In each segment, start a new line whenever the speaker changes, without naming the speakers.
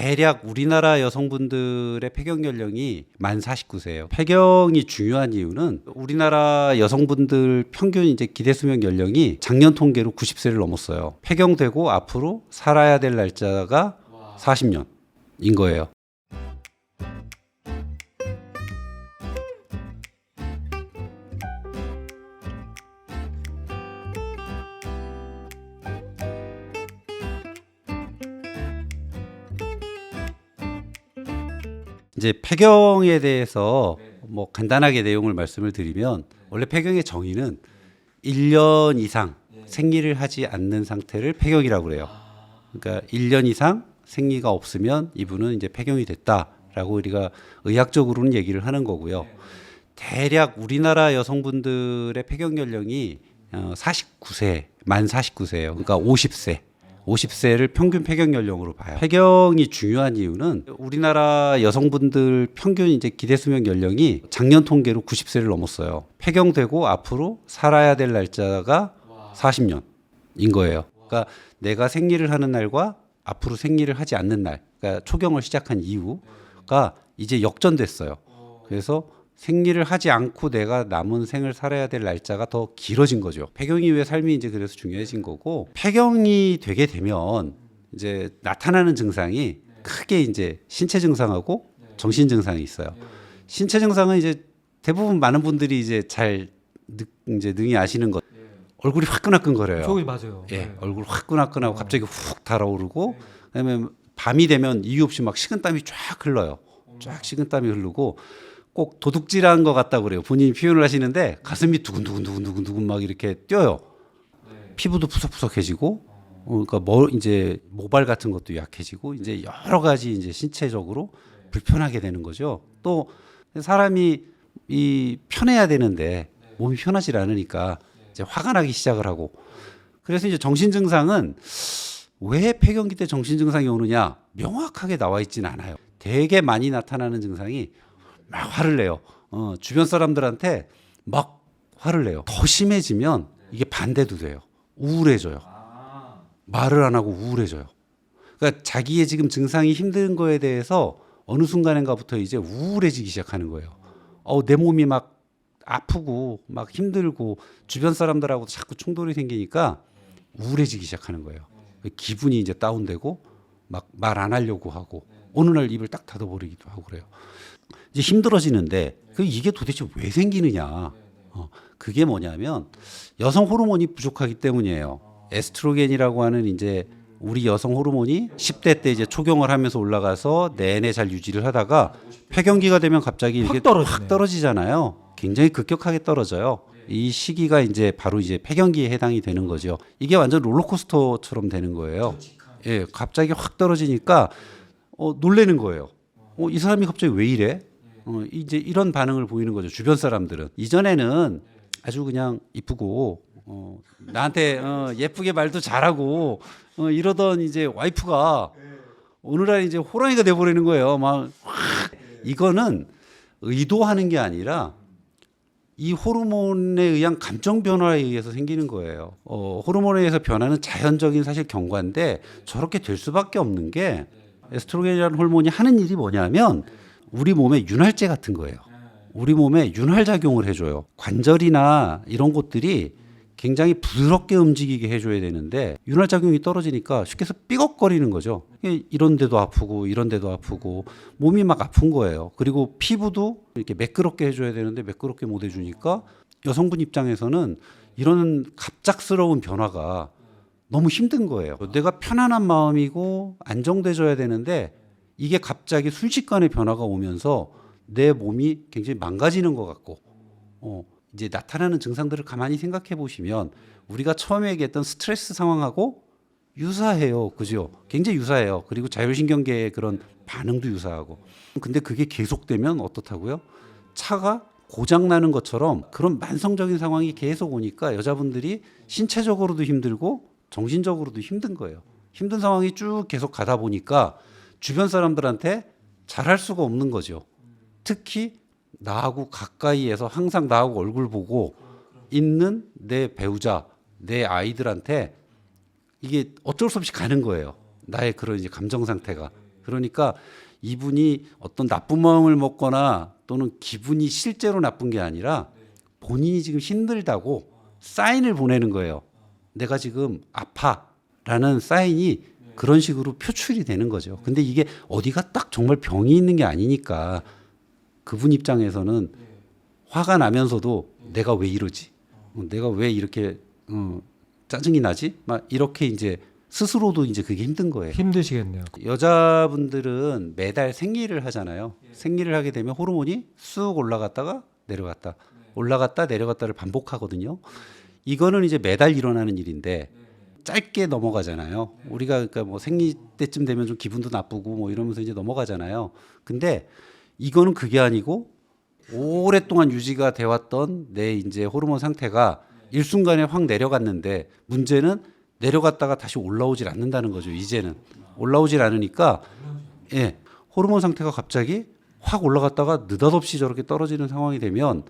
대략 우리나라 여성분들의 폐경 연령이 만 49세예요. 폐경이 중요한 이유는 우리나라 여성분들 평균 이제 기대 수명 연령이 작년 통계로 90세를 넘었어요. 폐경되고 앞으로 살아야 될 날짜가 40년인 거예요. 이제 폐경에 대해서 뭐 간단하게 내용을 말씀을 드리면 원래 폐경의 정의는 1년 이상 생리를 하지 않는 상태를 폐경이라고 그래요. 그러니까 1년 이상 생리가 없으면 이분은 이제 폐경이 됐다라고 우리가 의학적으로는 얘기를 하는 거고요. 대략 우리나라 여성분들의 폐경 연령이 49세, 만 49세예요. 그러니까 50세를 평균 폐경 연령으로 봐요. 폐경이 중요한 이유는 우리나라 여성분들 평균 이제 기대 수명 연령이 작년 통계로 90세를 넘었어요. 폐경되고 앞으로 살아야 될 날짜가 40년인 거예요. 그러니까 내가 생리를 하는 날과 앞으로 생리를 하지 않는 날, 그러니까 초경을 시작한 이후가 이제 역전됐어요. 그래서 생리를 하지 않고 내가 남은 생을 살아야 될 날짜가 더 길어진 거죠. 폐경 이후의 삶이 이제 그래서 중요해진 거고, 폐경이 되게 되면 이제 나타나는 증상이 크게 이제 신체 증상하고 정신 증상이 있어요. 신체 증상은 이제 대부분 많은 분들이 이제 잘 이제 능히 아시는 것. 얼굴이 화끈화끈거려요.
저기 맞아요.
예, 얼굴 화끈화끈하고 갑자기 훅 달아오르고, 그다음에 밤이 되면 이유 없이 막 식은땀이 쫙 흘러요. 쫙 식은땀이 흐르고. 꼭 도둑질한 것 같다고 그래요. 본인이 표현을 하시는데 가슴이 두근두근 막 이렇게 뛰어요. 피부도 푸석푸석해지고, 그러니까 이제 모발 같은 것도 약해지고, 이제 여러 가지 이제 신체적으로 불편하게 되는 거죠. 또 사람이 편해야 되는데 몸이 편하지 않으니까 이제 화가 나기 시작을 하고, 그래서 이제 정신 증상은 왜 폐경기 때 정신 증상이 오느냐 명확하게 나와 있지는 않아요. 되게 많이 나타나는 증상이 막 화를 내요. 주변 사람들한테 막 화를 내요. 더 심해지면 이게 반대도 돼요. 우울해져요. 말을 안 하고 우울해져요. 그러니까 자기의 지금 증상이 힘든 거에 대해서 어느 순간인가부터 이제 우울해지기 시작하는 거예요. 내 몸이 막 아프고 막 힘들고 주변 사람들하고 자꾸 충돌이 생기니까 우울해지기 시작하는 거예요. 기분이 이제 다운되고 막 말 안 하려고 하고 어느 날 입을 딱 닫아버리기도 하고 그래요. 이제 힘들어지는데 이게 도대체 왜 생기느냐? 그게 뭐냐면 여성 호르몬이 부족하기 때문이에요. 에스트로겐이라고 하는 이제 우리 여성 호르몬이 10대 때 이제 초경을 하면서 올라가서 내내 잘 유지를 하다가 폐경기가 되면 갑자기 이렇게 확 떨어지잖아요. 굉장히 급격하게 떨어져요. 이 시기가 이제 바로 이제 폐경기에 해당이 되는 거죠. 이게 완전 롤러코스터처럼 되는 거예요. 예, 갑자기 확 떨어지니까 놀라는 거예요. 이 사람이 갑자기 왜 이래? 이제 이런 반응을 보이는 거죠. 주변 사람들은. 이전에는 아주 그냥 이쁘고, 나한테 예쁘게 말도 잘하고, 이러던 이제 와이프가 오늘날 이제 호랑이가 돼버리는 거예요. 막, 이거는 의도하는 게 아니라 이 호르몬에 의한 감정 변화에 의해서 생기는 거예요. 호르몬에 의해서 변하는 자연적인 사실 경과인데 저렇게 될 수밖에 없는 게 에스트로겐이라는 호르몬이 하는 일이 뭐냐면 우리 몸에 윤활제 같은 거예요. 우리 몸에 윤활작용을 해줘요. 관절이나 이런 곳들이 굉장히 부드럽게 움직이게 해줘야 되는데 윤활작용이 떨어지니까 쉽게 해서 삐걱거리는 거죠. 이런 데도 아프고 이런 데도 아프고 몸이 막 아픈 거예요. 그리고 피부도 이렇게 매끄럽게 해줘야 되는데 매끄럽게 못 해주니까 여성분 입장에서는 이런 갑작스러운 변화가 너무 힘든 거예요. 내가 편안한 마음이고 안정돼져야 되는데 이게 갑자기 순식간에 변화가 오면서 내 몸이 굉장히 망가지는 것 같고, 이제 나타나는 증상들을 가만히 생각해 보시면 우리가 처음에 얘기했던 스트레스 상황하고 유사해요. 그죠? 굉장히 유사해요. 그리고 자율신경계의 그런 반응도 유사하고. 근데 그게 계속되면 어떻다고요? 차가 고장나는 것처럼 그런 만성적인 상황이 계속 오니까 여자분들이 신체적으로도 힘들고 정신적으로도 힘든 거예요. 힘든 상황이 쭉 계속 가다 보니까 주변 사람들한테 잘할 수가 없는 거죠. 특히 나하고 가까이에서 항상 나하고 얼굴 보고 있는 내 배우자, 내 아이들한테 이게 어쩔 수 없이 가는 거예요. 나의 그런 이제 감정 상태가. 그러니까 이분이 어떤 나쁜 마음을 먹거나 또는 기분이 실제로 나쁜 게 아니라 본인이 지금 힘들다고 사인을 보내는 거예요. 내가 지금 아파라는 사인이 그런 식으로 표출이 되는 거죠. 근데 이게 어디가 딱 정말 병이 있는 게 아니니까 그분 입장에서는 화가 나면서도 내가 왜 이러지? 내가 왜 이렇게 짜증이 나지? 막 이렇게 이제 스스로도 이제 그게 힘든 거예요.
힘드시겠네요.
여자분들은 매달 생리를 하잖아요. 생리를 하게 되면 호르몬이 쑥 올라갔다가 내려갔다, 올라갔다 내려갔다를 반복하거든요. 이거는 이제 매달 일어나는 일인데 짧게 넘어가잖아요. 우리가 그러니까 뭐 생리 때쯤 되면 좀 기분도 나쁘고 뭐 이러면서 이제 넘어가잖아요. 근데 이거는 그게 아니고 오랫동안 유지가 돼 왔던 내 이제 호르몬 상태가 일순간에 확 내려갔는데 문제는 내려갔다가 다시 올라오질 않는다는 거죠. 이제는 올라오질 않으니까 예, 호르몬 상태가 갑자기 확 올라갔다가 느닷없이 저렇게 떨어지는 상황이 되면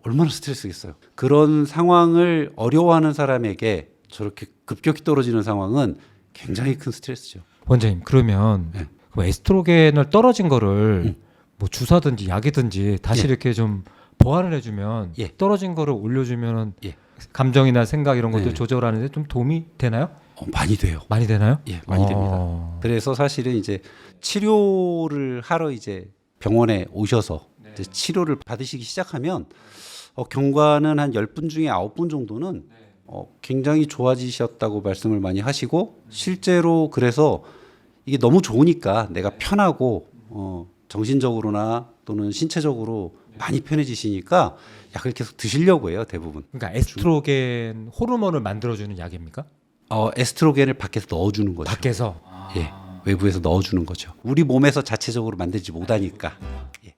얼마나 스트레스겠어요. 그런 상황을 어려워하는 사람에게 저렇게 급격히 떨어지는 상황은 굉장히 큰 스트레스죠.
원장님 그러면
네.
그 에스트로겐을 떨어진 거를 뭐 주사든지 약이든지 다시
예.
이렇게 좀 보완을 해주면
예.
떨어진 거를 올려주면
예.
감정이나 생각 이런 것들
네.
조절하는데 좀 도움이 되나요?
많이 돼요.
많이 되나요?
예, 많이 됩니다. 그래서 사실은 이제 치료를 하러 이제 병원에 오셔서 이제 치료를 받으시기 시작하면 경과는 한 10분 중에 9분 정도는 굉장히 좋아지셨다고 말씀을 많이 하시고 실제로 그래서 이게 너무 좋으니까 내가 편하고 정신적으로나 또는 신체적으로 많이 편해지시니까 약을 계속 드시려고 해요, 대부분.
그러니까 에스트로겐 호르몬을 만들어주는 약입니까?
에스트로겐을 밖에서 넣어주는 거죠.
밖에서
예, 외부에서 넣어주는 거죠. 우리 몸에서 자체적으로 만들지 못하니까. 예.